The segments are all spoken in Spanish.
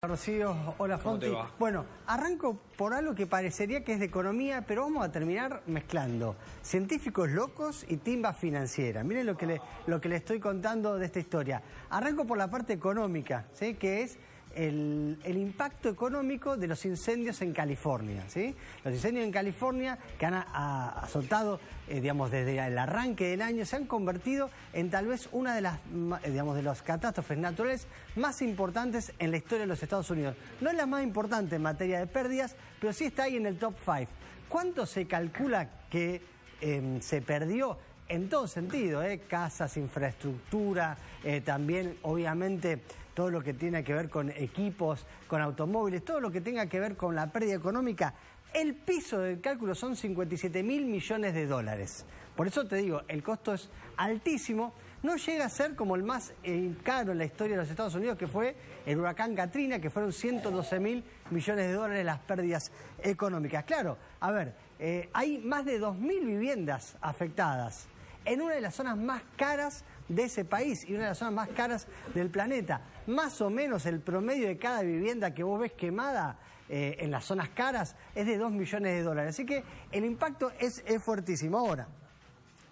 Rocío, hola Fonti. ¿Cómo te va? Bueno, arranco por algo que parecería que es de economía, pero vamos a terminar mezclando científicos locos y timba financiera. Miren lo que le estoy contando de esta historia. Arranco por la parte económica, ¿sí? Que es el impacto económico de los incendios en California, ¿sí? Los incendios en California que han azotado, digamos, desde el arranque del año, se han convertido en tal vez una de las, digamos, de las catástrofes naturales más importantes en la historia de los Estados Unidos. No es la más importante en materia de pérdidas, pero sí está ahí en el top 5. ¿Cuánto se calcula que se perdió? En todo sentido, casas, infraestructura, también obviamente todo lo que tiene que ver con equipos, con automóviles, todo lo que tenga que ver con la pérdida económica. El piso del cálculo son 57.000 millones de dólares. Por eso te digo, el costo es altísimo. No llega a ser como el más caro en la historia de los Estados Unidos, que fue el huracán Katrina, que fueron 112.000 millones de dólares las pérdidas económicas. Claro, a ver, hay más de 2.000 viviendas afectadas en una de las zonas más caras de ese país y una de las zonas más caras del planeta. Más o menos el promedio de cada vivienda que vos ves quemada en las zonas caras es de 2 millones de dólares. Así que el impacto es fuertísimo. Ahora,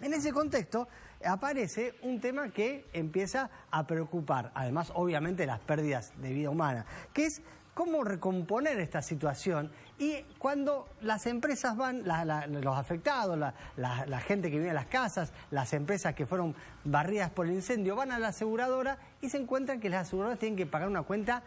en ese contexto aparece un tema que empieza a preocupar, además obviamente las pérdidas de vida humana, que es cómo recomponer esta situación. Y cuando las empresas van, los afectados, la gente que vive en las casas, las empresas que fueron barridas por el incendio, van a la aseguradora y se encuentran que las aseguradoras tienen que pagar una cuenta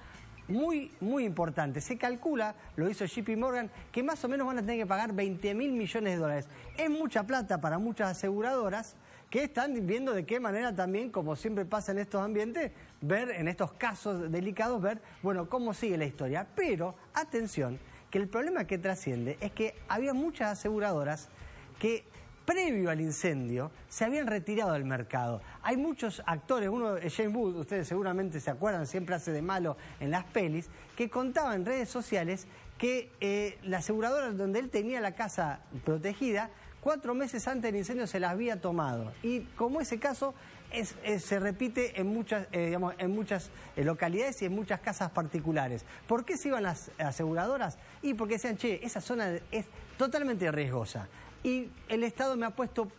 muy importante. Se calcula, lo hizo JP Morgan, que más o menos van a tener que pagar 20.000 millones de dólares. Es mucha plata para muchas aseguradoras que están viendo de qué manera también, como siempre pasa en estos ambientes, ver en estos casos delicados, ver, bueno, cómo sigue la historia. Pero, atención, que el problema que trasciende es que había muchas aseguradoras que previo al incendio se habían retirado del mercado. Hay muchos actores, uno es James Woods, ustedes seguramente se acuerdan, siempre hace de malo en las pelis, que contaba en redes sociales que la aseguradora donde él tenía la casa protegida, 4 meses antes del incendio se las había tomado. Y como ese caso se repite en muchas, digamos, en muchas localidades y en muchas casas particulares. ¿Por qué se iban las aseguradoras? Y porque decían, che, esa zona es totalmente riesgosa. Y el Estado me ha puesto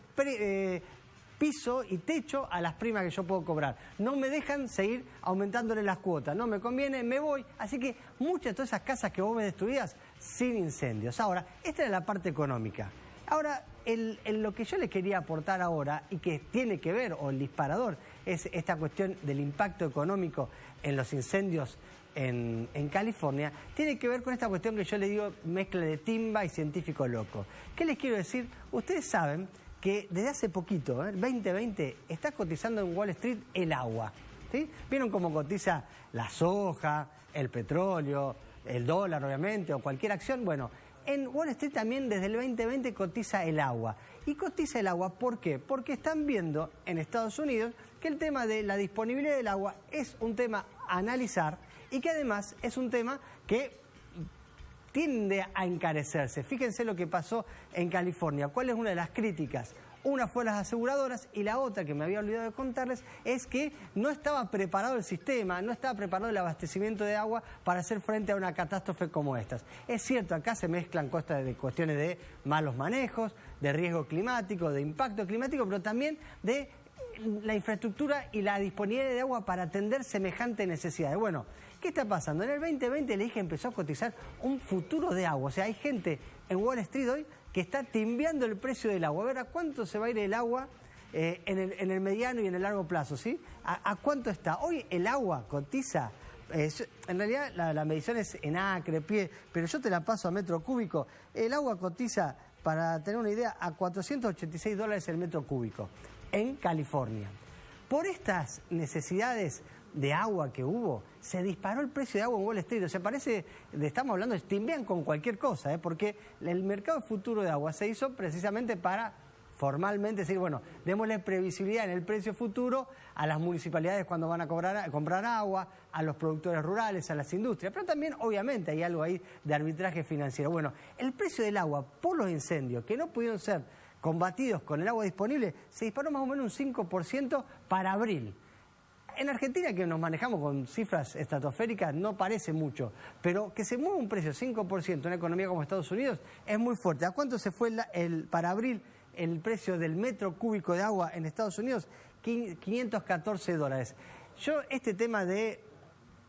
piso y techo a las primas que yo puedo cobrar. No me dejan seguir aumentándole las cuotas. No me conviene, me voy. Así que muchas de todas esas casas que vos ves destruidas sin incendios. Ahora, esta era la parte económica. Ahora, lo que yo les quería aportar ahora, y que tiene que ver, o el disparador, es esta cuestión del impacto económico en los incendios en California, tiene que ver con esta cuestión que yo le digo mezcla de timba y científico loco. ¿Qué les quiero decir? Ustedes saben que desde hace poquito, 2020, está cotizando en Wall Street el agua, ¿sí? ¿Vieron cómo cotiza la soja, el petróleo, el dólar obviamente, o cualquier acción? Bueno, en Wall Street también desde el 2020 cotiza el agua. Y cotiza el agua, ¿por qué? Porque están viendo en Estados Unidos que el tema de la disponibilidad del agua es un tema a analizar y que además es un tema que tiende a encarecerse. Fíjense lo que pasó en California. ¿Cuál es una de las críticas? Una fue las aseguradoras y la otra, que me había olvidado de contarles, es que no estaba preparado el sistema, no estaba preparado el abastecimiento de agua para hacer frente a una catástrofe como estas. Es cierto, acá se mezclan cuestiones de malos manejos, de riesgo climático, de impacto climático, pero también de la infraestructura y la disponibilidad de agua para atender semejante necesidades. Bueno, ¿qué está pasando? En el 2020 le dije empezó a cotizar un futuro de agua. O sea, hay gente en Wall Street hoy que está timbiando el precio del agua. A ver, ¿a cuánto se va a ir el agua en el mediano y en el largo plazo? ¿Sí? ¿A cuánto está? Hoy el agua cotiza, en realidad la medición es en acre, pie, pero yo te la paso a metro cúbico. El agua cotiza, para tener una idea, a $486 el metro cúbico en California. Por estas necesidades de agua que hubo, se disparó el precio de agua en Wall Street. O sea, estamos hablando, timbian con cualquier cosa, porque el mercado futuro de agua se hizo precisamente para formalmente decir, bueno, démosle previsibilidad en el precio futuro a las municipalidades cuando van a comprar agua, a los productores rurales, a las industrias, pero también obviamente hay algo ahí de arbitraje financiero. Bueno, el precio del agua por los incendios que no pudieron ser combatidos con el agua disponible se disparó más o menos un 5% para abril. En Argentina, que nos manejamos con cifras estratosféricas, no parece mucho, pero que se mueva un precio 5% en una economía como Estados Unidos es muy fuerte. ¿A cuánto se fue para abril el precio del metro cúbico de agua en Estados Unidos? $514. Yo, este tema de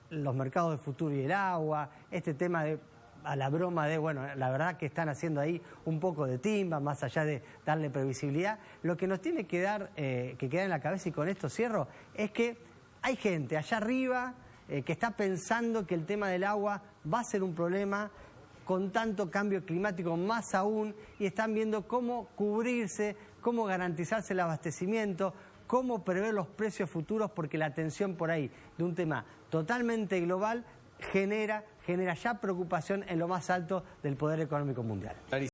los mercados de futuro y el agua, este tema de a la broma de, bueno, la verdad que están haciendo ahí un poco de timba, más allá de darle previsibilidad, lo que nos tiene que dar, que queda en la cabeza, y con esto cierro, es que hay gente allá arriba que está pensando que el tema del agua va a ser un problema con tanto cambio climático, más aún, y están viendo cómo cubrirse, cómo garantizarse el abastecimiento, cómo prever los precios futuros, porque la tensión por ahí de un tema totalmente global genera ya preocupación en lo más alto del poder económico mundial.